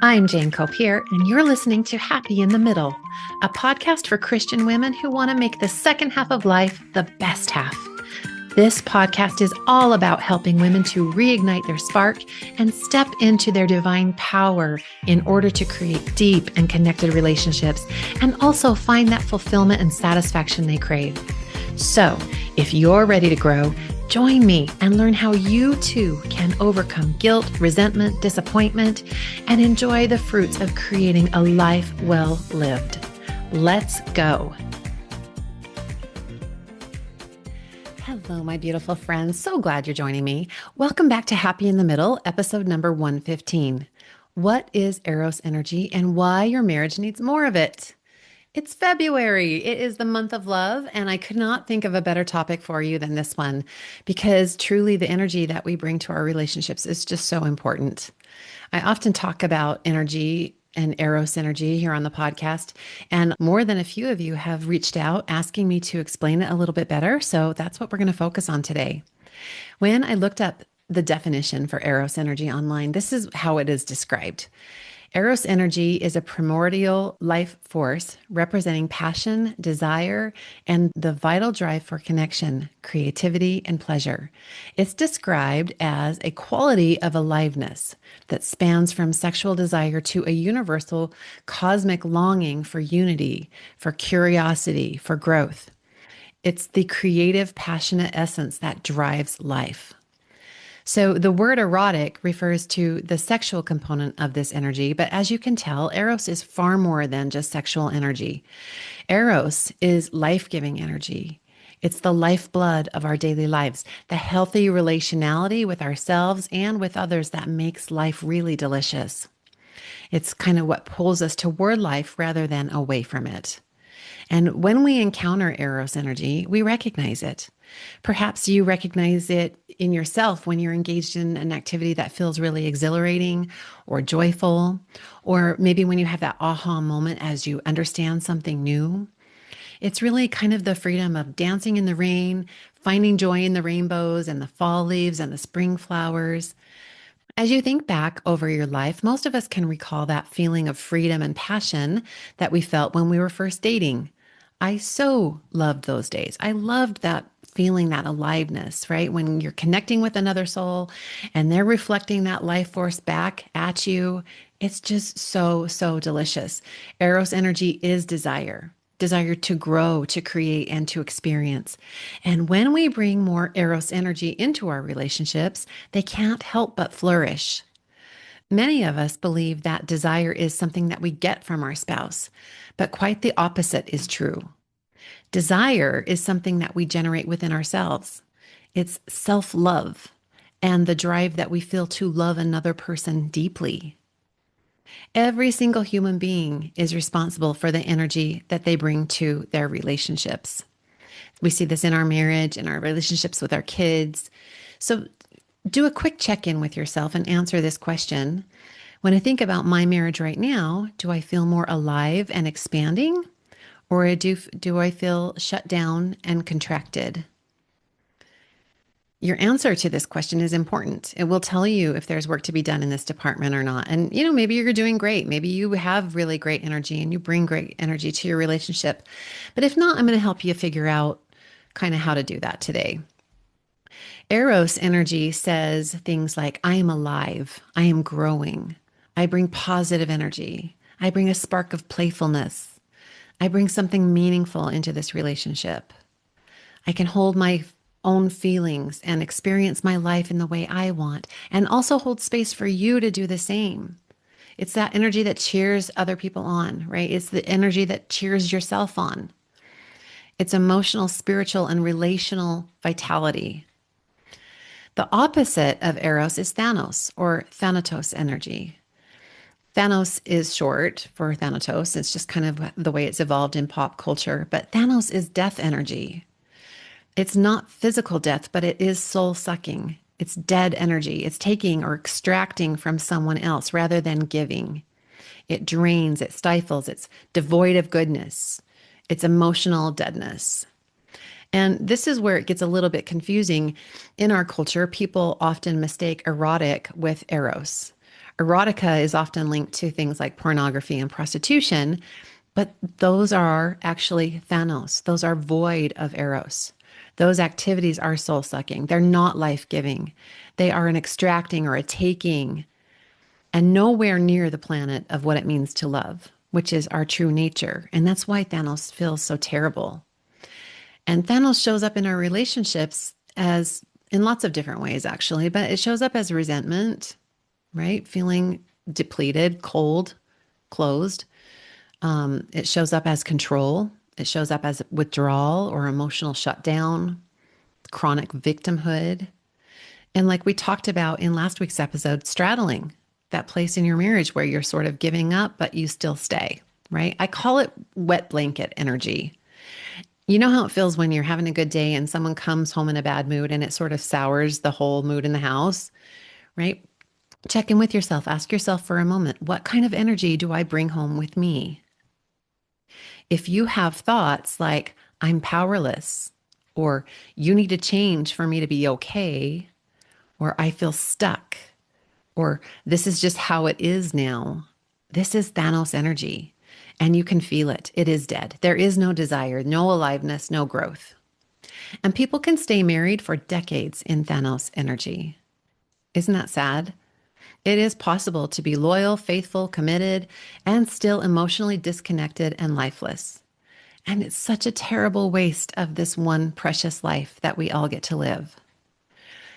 I'm Jane Copier, and you're listening to Happy in the Middle, a podcast for Christian women who want to make the second half of life the best half. This podcast is all about helping women to reignite their spark and step into their divine power in order to create deep and connected relationships and also find that fulfillment and satisfaction they crave. So, if you're ready to grow, join me and learn how you too can overcome guilt, resentment, disappointment, and enjoy the fruits of creating a life well lived. Let's go. Hello, my beautiful friends. So glad you're joining me. Welcome back to Happy in the Middle, episode number 115. What is Eros energy and why your marriage needs more of it? It's February. It is the month of love, and I could not think of a better topic for you than this one because truly the energy that we bring to our relationships is just so important. I often talk about energy and Eros energy here on the podcast, and more than a few of you have reached out asking me to explain it a little bit better, so that's what we're going to focus on today. When I looked up the definition for Eros energy online, this is how it is described. Eros energy is a primordial life force representing passion, desire, and the vital drive for connection, creativity, and pleasure. It's described as a quality of aliveness that spans from sexual desire to a universal cosmic longing for unity, for curiosity, for growth. It's the creative, passionate essence that drives life. So the word erotic refers to the sexual component of this energy, but as you can tell, Eros is far more than just sexual energy. Eros is life-giving energy. It's the lifeblood of our daily lives, the healthy relationality with ourselves and with others that makes life really delicious. It's kind of what pulls us toward life rather than away from it. And when we encounter Eros energy, we recognize it. Perhaps you recognize it in yourself when you're engaged in an activity that feels really exhilarating or joyful, or maybe when you have that aha moment as you understand something new. It's really kind of the freedom of dancing in the rain, finding joy in the rainbows and the fall leaves and the spring flowers. As you think back over your life, most of us can recall that feeling of freedom and passion that we felt when we were first dating. I so loved those days. I loved that feeling, that aliveness, right? When you're connecting with another soul and they're reflecting that life force back at you. It's just so, so delicious. Eros energy is desire. Desire to grow, to create, and to experience. And when we bring more Eros energy into our relationships, they can't help but flourish. Many of us believe that desire is something that we get from our spouse, but quite the opposite is true. Desire is something that we generate within ourselves. It's self-love and the drive that we feel to love another person deeply. Every single human being is responsible for the energy that they bring to their relationships. We see this in our marriage, in our relationships with our kids. So do a quick check-in with yourself and answer this question. When I think about my marriage right now, do I feel more alive and expanding? Or do I feel shut down and contracted? Your answer to this question is important. It will tell you if there's work to be done in this department or not. And, maybe you're doing great. Maybe you have really great energy and you bring great energy to your relationship. But if not, I'm going to help you figure out kind of how to do that today. Eros energy says things like, I am alive. I am growing. I bring positive energy. I bring a spark of playfulness. I bring something meaningful into this relationship. I can hold my own feelings and experience my life in the way I want, and also hold space for you to do the same. It's that energy that cheers other people on, right? It's the energy that cheers yourself on. It's emotional, spiritual, and relational vitality. The opposite of Eros is Thanos or Thanatos energy. Thanos is short for Thanatos. It's just kind of the way it's evolved in pop culture. But Thanos is death energy. It's not physical death, but it is soul sucking. It's dead energy. It's taking or extracting from someone else rather than giving. It drains, it stifles, it's devoid of goodness. It's emotional deadness. And this is where it gets a little bit confusing. In our culture, people often mistake erotic with Eros. Erotica is often linked to things like pornography and prostitution, but those are actually Thanos. Those are void of Eros. Those activities are soul sucking. They're not life giving. They are an extracting or a taking, and nowhere near the planet of what it means to love, which is our true nature. And that's why Thanos feels so terrible. And Thanos shows up in our relationships as in lots of different ways, actually, but it shows up as resentment, right? Feeling depleted, cold, closed. It shows up as control. It shows up as withdrawal or emotional shutdown, chronic victimhood. And like we talked about in last week's episode, straddling, that place in your marriage where you're sort of giving up, but you still stay, right? I call it wet blanket energy. You know how it feels when you're having a good day and someone comes home in a bad mood and it sort of sours the whole mood in the house, right? Check in with yourself. Ask yourself for a moment, what kind of energy do I bring home with me? If you have thoughts like, I'm powerless, or you need to change for me to be okay, or I feel stuck, or this is just how it is now, this is Thanos energy. And you can feel it. It is dead. There is no desire, no aliveness, no growth. And people can stay married for decades in Thanos energy. Isn't that sad? It is possible to be loyal, faithful, committed, and still emotionally disconnected and lifeless. And it's such a terrible waste of this one precious life that we all get to live.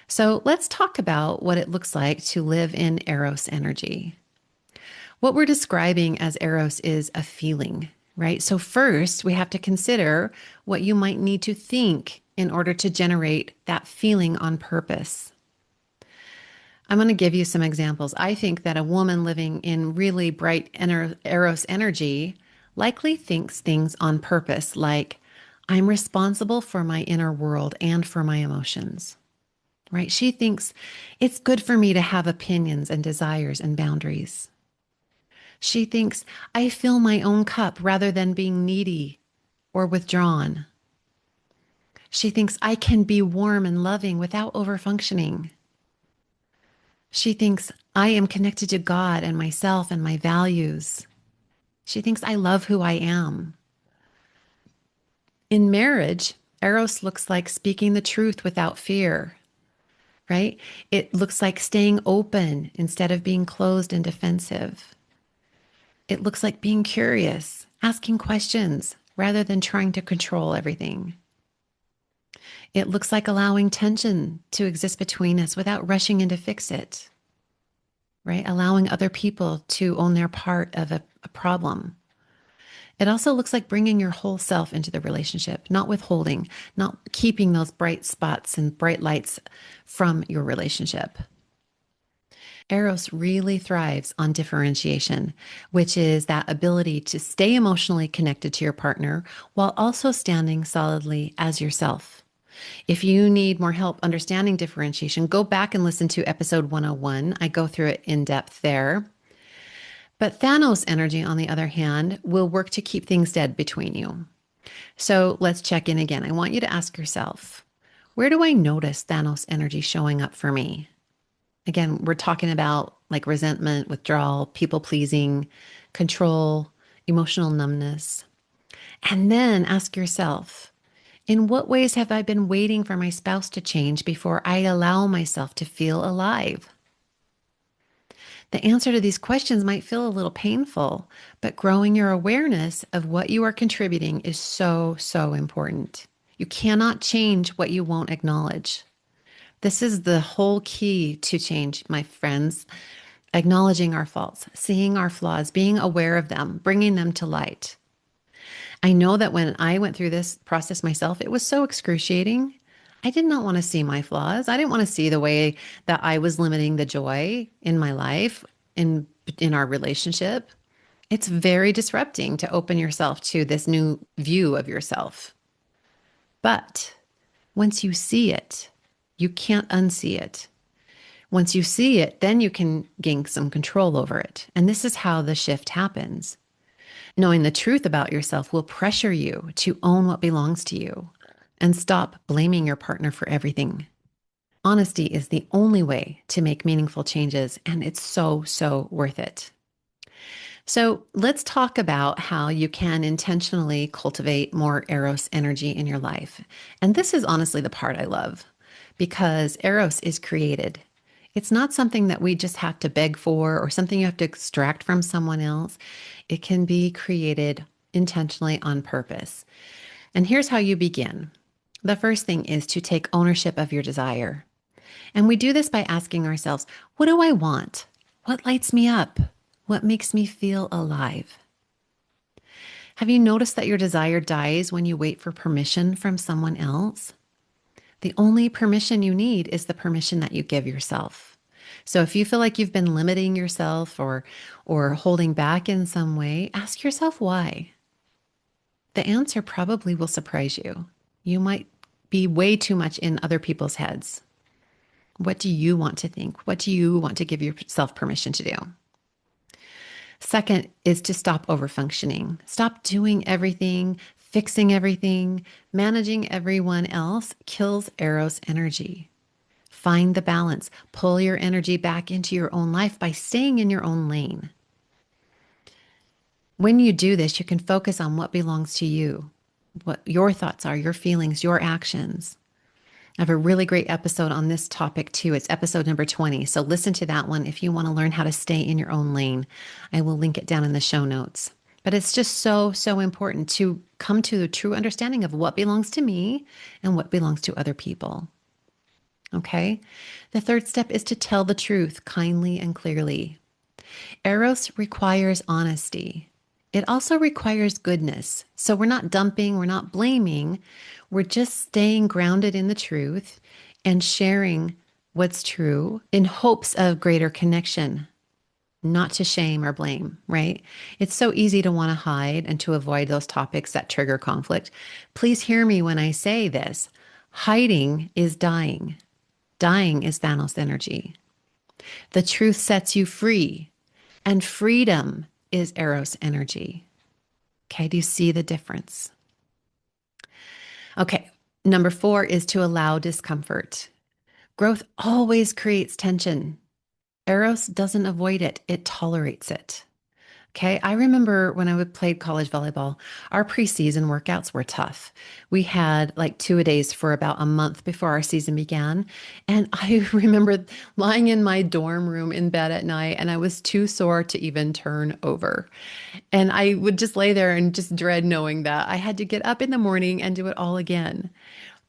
So let's talk about what it looks like to live in Eros energy. What we're describing as Eros is a feeling, right? So first, we have to consider what you might need to think in order to generate that feeling on purpose. I'm going to give you some examples. I think that a woman living in really bright Eros energy likely thinks things on purpose, like, I'm responsible for my inner world and for my emotions, right? She thinks it's good for me to have opinions and desires and boundaries. She thinks I fill my own cup rather than being needy or withdrawn. She thinks I can be warm and loving without overfunctioning. She thinks I am connected to God and myself and my values. She thinks I love who I am. In marriage, Eros looks like speaking the truth without fear, right? It looks like staying open instead of being closed and defensive. It looks like being curious, asking questions rather than trying to control everything. It looks like allowing tension to exist between us without rushing in to fix it, right? Allowing other people to own their part of a problem. It also looks like bringing your whole self into the relationship, not withholding, not keeping those bright spots and bright lights from your relationship. Eros really thrives on differentiation, which is that ability to stay emotionally connected to your partner while also standing solidly as yourself. If you need more help understanding differentiation, go back and listen to episode 101. I go through it in depth there. But Thanos energy, on the other hand, will work to keep things dead between you. So let's check in again. I want you to ask yourself, where do I notice Thanos energy showing up for me? Again, we're talking about like resentment, withdrawal, people pleasing, control, emotional numbness. And then ask yourself, in what ways have I been waiting for my spouse to change before I allow myself to feel alive? The answer to these questions might feel a little painful, but growing your awareness of what you are contributing is so, so important. You cannot change what you won't acknowledge. This is the whole key to change, my friends. Acknowledging our faults, seeing our flaws, being aware of them, bringing them to light. I know that when I went through this process myself, it was so excruciating. I did not want to see my flaws. I didn't want to see the way that I was limiting the joy in my life, in our relationship. It's very disrupting to open yourself to this new view of yourself. But once you see it, you can't unsee it. Once you see it, then you can gain some control over it. And this is how the shift happens. Knowing the truth about yourself will pressure you to own what belongs to you and stop blaming your partner for everything. Honesty is the only way to make meaningful changes, and it's so, so worth it. So, let's talk about how you can intentionally cultivate more Eros energy in your life. And this is honestly the part I love because Eros is created. It's not something that we just have to beg for or something you have to extract from someone else. It can be created intentionally on purpose. And here's how you begin. The first thing is to take ownership of your desire. And we do this by asking ourselves, what do I want? What lights me up? What makes me feel alive? Have you noticed that your desire dies when you wait for permission from someone else? The only permission you need is the permission that you give yourself. So if you feel like you've been limiting yourself or holding back in some way, ask yourself why. The answer probably will surprise you. You might be way too much in other people's heads. What do you want to think? What do you want to give yourself permission to do? Second is to stop overfunctioning. Stop doing everything, fixing everything, managing everyone else kills Eros energy. Find the balance. Pull your energy back into your own life by staying in your own lane. When you do this, you can focus on what belongs to you, what your thoughts are, your feelings, your actions. I have a really great episode on this topic too. It's episode number 20. So listen to that one if you want to learn how to stay in your own lane. I will link it down in the show notes. But it's just so, so important to come to the true understanding of what belongs to me and what belongs to other people. Okay. The third step is to tell the truth kindly and clearly. Eros requires honesty. It also requires goodness. So we're not dumping, we're not blaming. We're just staying grounded in the truth and sharing what's true in hopes of greater connection, not to shame or blame, right? It's so easy to want to hide and to avoid those topics that trigger conflict. Please hear me when I say this. Hiding is dying. Dying is Thanos energy. The truth sets you free, and freedom is Eros energy. Okay, do you see the difference? Okay, number 4 is to allow discomfort. Growth always creates tension. Eros doesn't avoid it, it tolerates it. Okay, I remember when I would play college volleyball, our preseason workouts were tough. We had like two-a-days for about a month before our season began. And I remember lying in my dorm room in bed at night, and I was too sore to even turn over. And I would just lay there and just dread knowing that I had to get up in the morning and do it all again.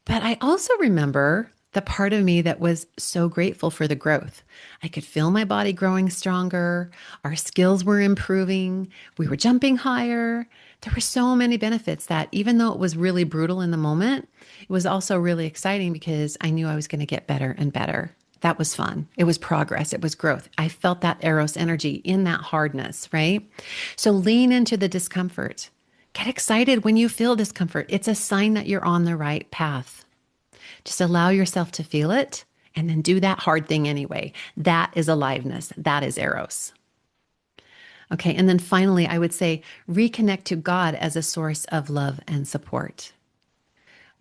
But I also remember the part of me that was so grateful for the growth. I could feel my body growing stronger. Our skills were improving. We were jumping higher. There were so many benefits that even though it was really brutal in the moment, it was also really exciting because I knew I was going to get better and better. That was fun. It was progress. It was growth. I felt that Eros energy in that hardness, right? So lean into the discomfort. Get excited when you feel discomfort. It's a sign that you're on the right path. Just allow yourself to feel it and then do that hard thing anyway. That is aliveness. That is Eros. Okay. And then finally, I would say reconnect to God as a source of love and support.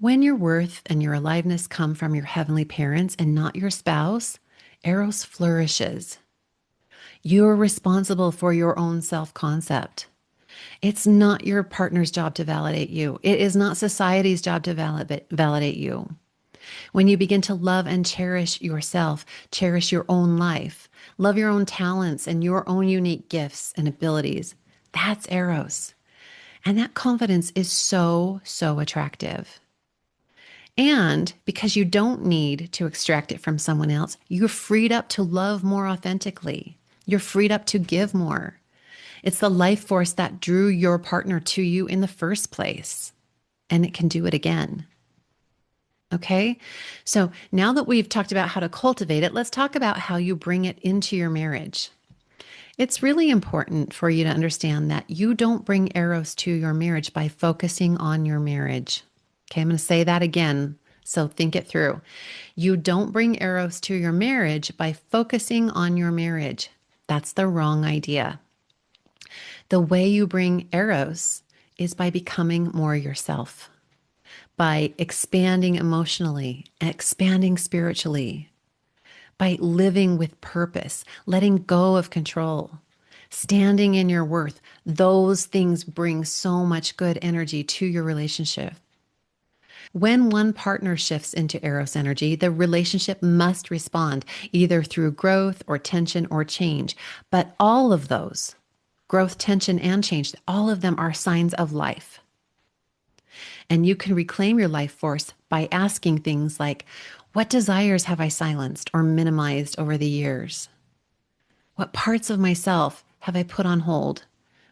When your worth and your aliveness come from your heavenly parents and not your spouse, Eros flourishes. You're responsible for your own self concept. It's not your partner's job to validate you. It is not society's job to validate you. When you begin to love and cherish yourself, cherish your own life, love your own talents and your own unique gifts and abilities, that's Eros. And that confidence is so, so attractive. And because you don't need to extract it from someone else, you're freed up to love more authentically. You're freed up to give more. It's the life force that drew your partner to you in the first place, and it can do it again. Okay. So now that we've talked about how to cultivate it, let's talk about how you bring it into your marriage. It's really important for you to understand that you don't bring Eros to your marriage by focusing on your marriage. Okay. I'm going to say that again. So think it through. You don't bring Eros to your marriage by focusing on your marriage. That's the wrong idea. The way you bring Eros is by becoming more yourself, by expanding emotionally, expanding spiritually, by living with purpose, letting go of control, standing in your worth. Those things bring so much good energy to your relationship. When one partner shifts into Eros energy, the relationship must respond either through growth or tension or change. But all of those, growth, tension, and change, all of them are signs of life. And you can reclaim your life force by asking things like, what desires have I silenced or minimized over the years? What parts of myself have I put on hold?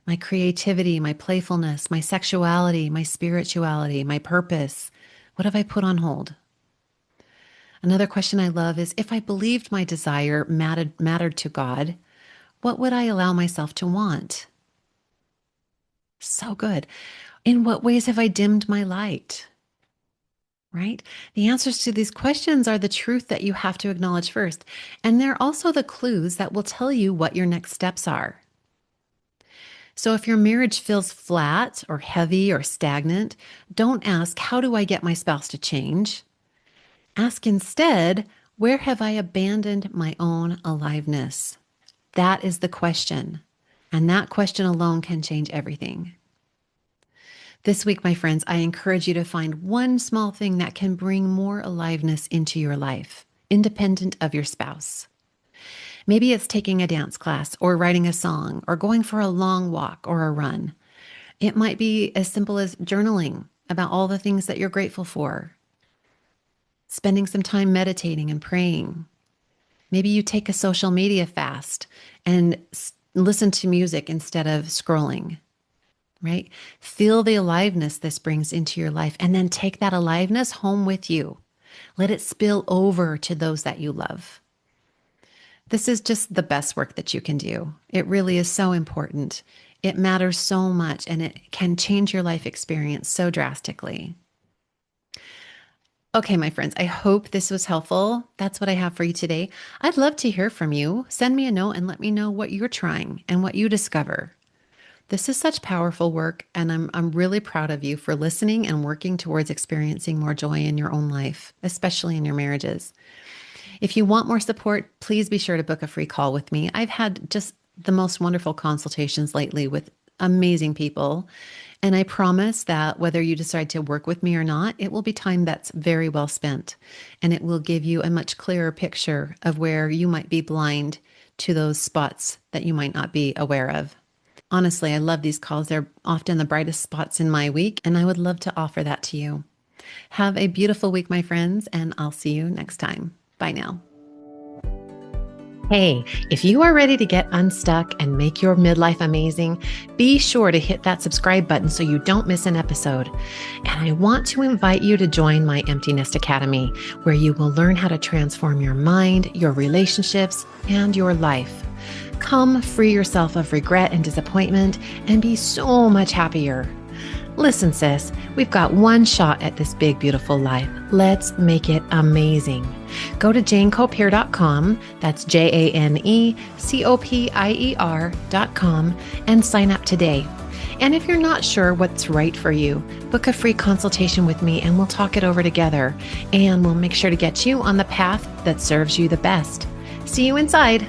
My creativity, my playfulness, my sexuality, my spirituality, my purpose. What have I put on hold? Another question I love is, if I believed my desire mattered to God, what would I allow myself to want? So good. In what ways have I dimmed my light? Right? The answers to these questions are the truth that you have to acknowledge first. And they're also the clues that will tell you what your next steps are. So if your marriage feels flat or heavy or stagnant, don't ask, how do I get my spouse to change? Ask instead, where have I abandoned my own aliveness? That is the question. And that question alone can change everything. This week, my friends, I encourage you to find one small thing that can bring more aliveness into your life, independent of your spouse. Maybe it's taking a dance class or writing a song or going for a long walk or a run. It might be as simple as journaling about all the things that you're grateful for, spending some time meditating and praying. Maybe you take a social media fast and listen to music instead of scrolling. Right? Feel the aliveness this brings into your life, and then take that aliveness home with you. Let it spill over to those that you love. This is just the best work that you can do. It really is so important. It matters so much, and it can change your life experience so drastically. Okay, my friends, I hope this was helpful. That's what I have for you today. I'd love to hear from you. Send me a note and let me know what you're trying and what you discover. This is such powerful work, and I'm really proud of you for listening and working towards experiencing more joy in your own life, especially in your marriages. If you want more support, please be sure to book a free call with me. I've had just the most wonderful consultations lately with amazing people, and I promise that whether you decide to work with me or not, it will be time that's very well spent, and it will give you a much clearer picture of where you might be blind to those spots that you might not be aware of. Honestly, I love these calls. They're often the brightest spots in my week, and I would love to offer that to you. Have a beautiful week, my friends, and I'll see you next time. Bye now. Hey, if you are ready to get unstuck and make your midlife amazing, be sure to hit that subscribe button so you don't miss an episode. And I want to invite you to join my Empty Nest Academy, where you will learn how to transform your mind, your relationships, and your life. Come free yourself of regret and disappointment and be so much happier. Listen, sis, we've got one shot at this big, beautiful life. Let's make it amazing. Go to janecopier.com, that's JaneCopier.com, and sign up today. And if you're not sure what's right for you, book a free consultation with me and we'll talk it over together. And we'll make sure to get you on the path that serves you the best. See you inside.